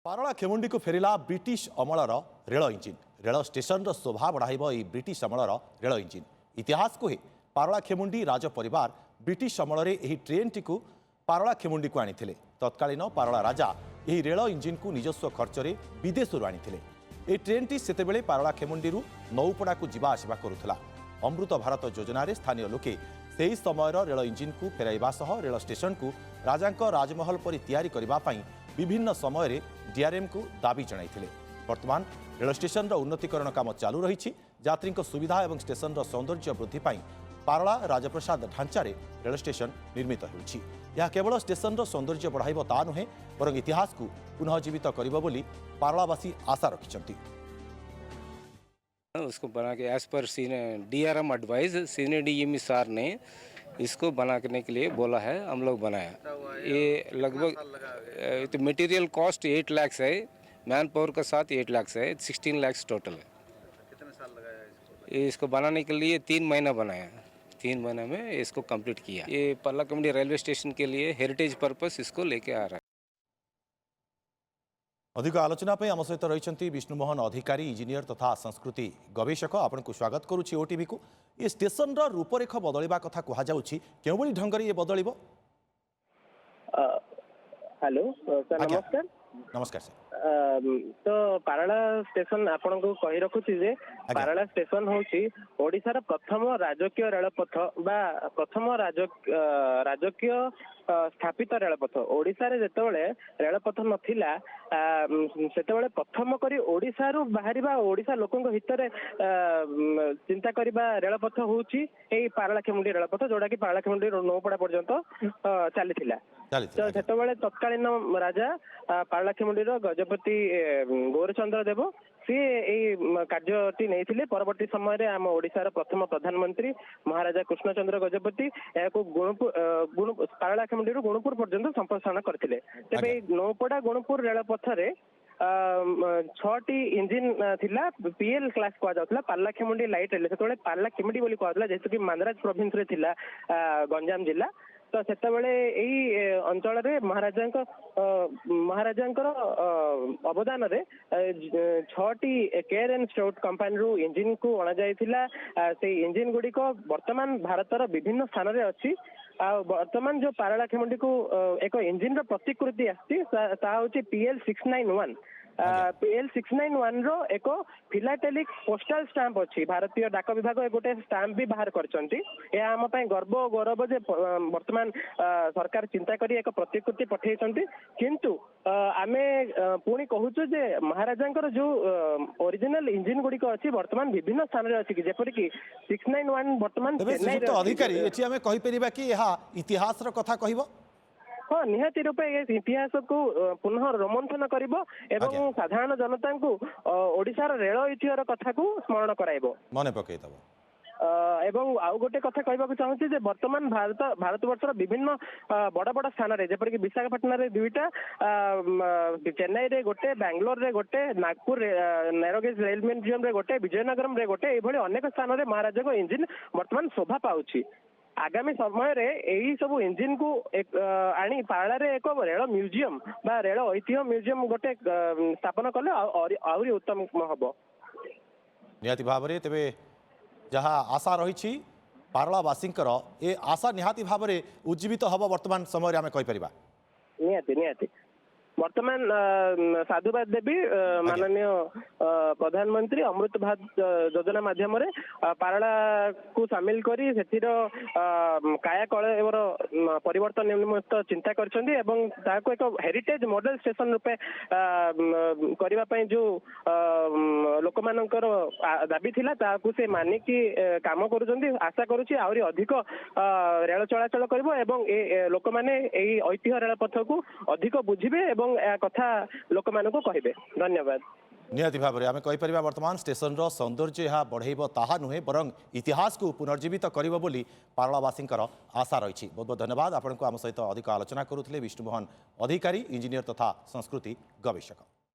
पारला खेमुंडी को फेरिला ब्रिटिश अमलर रेल इंजिन रेल स्टेशन शोभा बढ़ाइब यह ब्रिटिश अमलर रेल इंजिन इतिहास कहे पारला खेमुंडी राज परिवार ब्रिटिश अमल ट्रेन टी पारला खेमुंडी को आनी तत्कालीन पारला राजा यह रेल इंजिन को निजस्व खर्च विदेश आनी ट्रेन टी से पारला खेमुंडी नौपड़ा को जीवा आसवा करुला। अमृत भारत योजन स्थानीय लोके से समय रेल इंजिन को फेरइबा रेल स्टेशन को राजा राजमहल पर तैयारी करने विभिन्न समय डीआरएम को दाबी जनाइथिले। वर्तमान रेल स्टेशन उन्नतीकरण काम चालू रही यात्री सुविधा और स्टेशन सौंदर्य वृद्धि पारला राजप्रसाद ढांचा रेल स्टेशन निर्मित होउछि। यह केवल स्टेशन सौंदर्य बढ़ाइब ता नुहे बरं इतिहास को पुनःजीवित करिब बोली पारलावासी आशा रखिछन्ति। उसको बना के as per DRM advice senior DME sir ने इसको बनाने के लिए बोला है, हम लोग बनाया। ये लगभग तो मटेरियल कॉस्ट 8 लाख है, मैन पावर का साथ 8 लाख है, 16 लाख टोटल है। कितने साल लगाया इसको बनाने के लिए 3 महीना बनाया, 3 महीने में इसको कंप्लीट किया। ये पारला खेमुंडी रेलवे स्टेशन के लिए हेरिटेज पर्पस इसको लेके आ रहा है। अधिक आलोचना आम सहित रही विष्णुमोहन अधिकारी इंजीनियर तथा संस्कृति गवेषक। आपन को स्वागत करुच्ची ओटीवी को। ये स्टेशन रूपरेख बदलवा कथा कहुच्छी केउभली ढंग ये बदल? हेलो सर, नमस्कार। नमस्कार सर। तो पारला स्टेशन आपन को कही रखुची जे पारला स्टेशन होची ओडिशार प्रथम राजकीय रेलपथ बा प्रथम राजकीय स्थापित रेलपथ। ओडिशा रे जेतेबेले रेलपथ नथिला सेतेबेले प्रथम करी ओडिशा रु बाहरिबा ओडिशा लोकंक हितरे चिंता करिबा रेलपथ होची एई पारला खेमुंडी रेलपथ, जोडा कि पारला खेमुंडी नौपड़ा पर्यंत चलीथिला। तो सेतेबेले तत्कालीन राजा पारला खेमुंडी रो गजपति गौरचंद्र देव सी कार्यटी नहीं। परवर्ती समय आम ओडिशार प्रथम प्रधानमंत्री महाराजा कृष्णचंद्र गजपति पारला खेमुंडी गुणुपुर पर्यंत संप्रसारण करते। तेरे नौपड़ा गुणुपुर रेलपथरे 6टी इंजिन थिला, पीएल क्लास कहुला। पारला खेमुंडी लाइट रेल से पारला खेमुंडी बोली कहला, जेहेतु कि मांद्राज प्रोविंस रे थिला गंजाम जिला। तो सेतेबेले एई अंचल रे महाराजांकर अवदान रे 6टी केयर एंड स्टाउट कंपनी रु इंजिन को अणा जाइथिला। से इंजिन गुडी को वर्तमान भारतर विभिन्न स्थान रे अछि। वर्तमान जो पारला खेमुंडी को एक इंजिन रो प्रतिकृति आछि ता होछि PL 691। PL 691 रो एक फिलाटेलिक पोस्टल स्टाम्प अच्छी। भारतीय डाक विभाग गोटे स्टाम्प भी बाहर करछंती। या हम पय गर्व गौरव जे वर्तमान सरकार चिंता करी एक प्रतिकृति पठेइछंती। किंतु आमे पुणी कहूछु जे महाराजांकर जो ओरिजिनल इंजिन गुडी को अछि वर्तमान विभिन्न स्थान रे अछि, जेपर कि 691 वर्तमान चेन्नई रे अधिकारी एठी हमें कहि परिबा कि यहा इतिहास रो कथा कहिबो। हाँ, निहाती रूपे इतिहास को पुनः रोमंथन करिबो एवं साधारण जनता को ओडिशार रेल इतिहास कथा को स्मरण कराइबो, मने पकेइतबो। एवं आउ गोटे कथा कहबाक चाहूछि जे वर्तमान भारतवर्षर विभिन्न बड़ बड़ स्थान रे, जेपर कि विशाखापट्टनम रे 2टा, चेन्नई रे गोटे, बैंगलोर रे गोटे, नागपुर नैरोगेज रेल म्यूजियम रे गोटे, विजयनगरम रे गोटे, एभली अनेक स्थान रे महाराजा को इंजिन वर्तमान शोभा पाउछि। आगामी समय रे यही सब इंजिन को आनी पारला रे एक रेल म्यूजियम बा रेल ऐतिह्य म्यूजियम गोटे स्थापन कले आउरी उत्तम हबो। निहाती भाव रे तेबे जहाँ आशा रही पारलावासींकर ए आशा निहाती भाव रे उज्जीवित हब वर्तमान समय रे आमे कहि परिबा। निहाती वर्तमान साधुवाद देवी माननीय प्रधानमंत्री अमृत भारत योजना माध्यम रे पारला को शामिल करी सेतिर कायाकल परिवर्तन निमित्त चिंता करछन्ती एवं ताको एक हेरिटेज मॉडल स्टेशन रूपे करबा पय जो लोक मानकर दाबी थिला ताको से मानिकी काम करूछन्ती। आशा करूछि आउरी अधिक रेल चलाचल करबो एवं ए लोक माने एई ऐतिह्य रेल पथ को अधिक बुझिबे एवं कथा लोक मानको कहिबे। धन्यवाद। निहाती भाव में आम कहीपर वर्तमान स्टेशन सौंदर्य यह बढ़ेब ताहा नुहे बरं इतिहास को पुनर्जीवित करिब बोली पारलावासींकर आशा रही। बहुत बहुत धन्यवाद। आपको आम सहित अधिक आलोचना करुले विष्णुमोहन अधिकारी इंजीनियर तथा संस्कृति गवेषक।